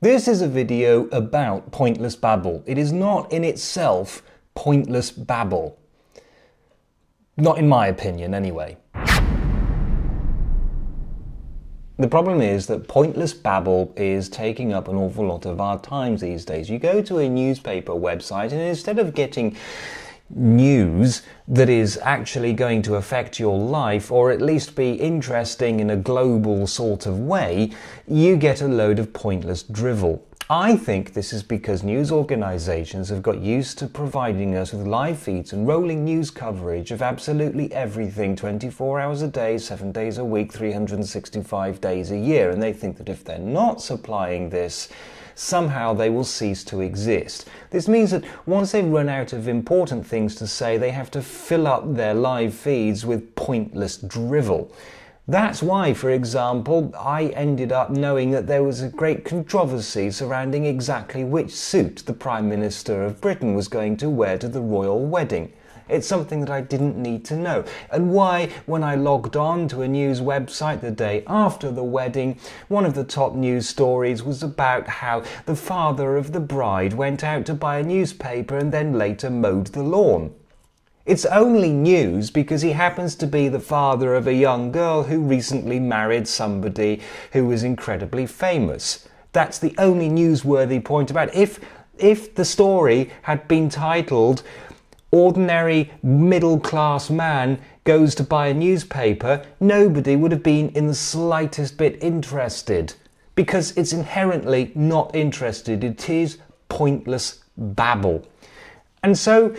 This is a video about pointless babble. It is not in itself pointless babble. Not in my opinion, anyway. The problem is that pointless babble is taking up an awful lot of our times these days. You go to a newspaper website and instead of getting news that is actually going to affect your life or at least be interesting in a global sort of way, you get a load of pointless drivel. I think this is because news organisations have got used to providing us with live feeds and rolling news coverage of absolutely everything 24 hours a day, 7 days a week, 365 days a year, and they think that if they're not supplying this, somehow they will cease to exist. This means that once they run out of important things to say, they have to fill up their live feeds with pointless drivel. That's why, for example, I ended up knowing that there was a great controversy surrounding exactly which suit the Prime Minister of Britain was going to wear to the royal wedding. It's something that I didn't need to know. And why, when I logged on to a news website the day after the wedding, one of the top news stories was about how the father of the bride went out to buy a newspaper and then later mowed the lawn. It's only news because he happens to be the father of a young girl who recently married somebody who was incredibly famous. That's the only newsworthy point about it. If the story had been titled "Ordinary middle-class man goes to buy a newspaper," nobody would have been in the slightest bit interested, because it's inherently not interested. It is pointless babble. And so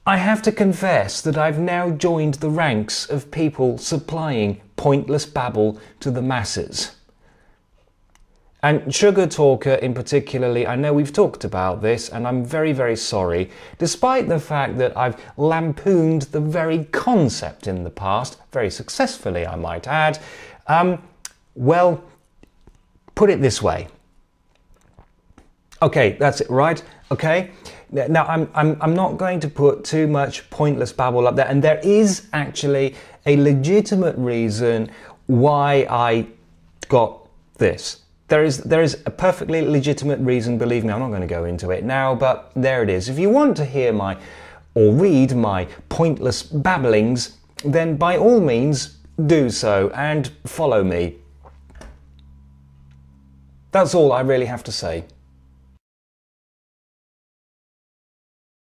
I have to confess that I've now joined the ranks of people supplying pointless babble to the masses. And Sugar Talker in particularly, I know we've talked about this and I'm very, very sorry, despite the fact that I've lampooned the very concept in the past, very successfully I might add. Well, put it this way. Okay, that's it, right? Okay. Now, I'm not going to put too much pointless babble up there, and there is actually a legitimate reason why I got this. There is a perfectly legitimate reason, believe me. I'm not going to go into it now, but there it is. If you want to hear or read my pointless babblings, then by all means do so and follow me. That's all I really have to say.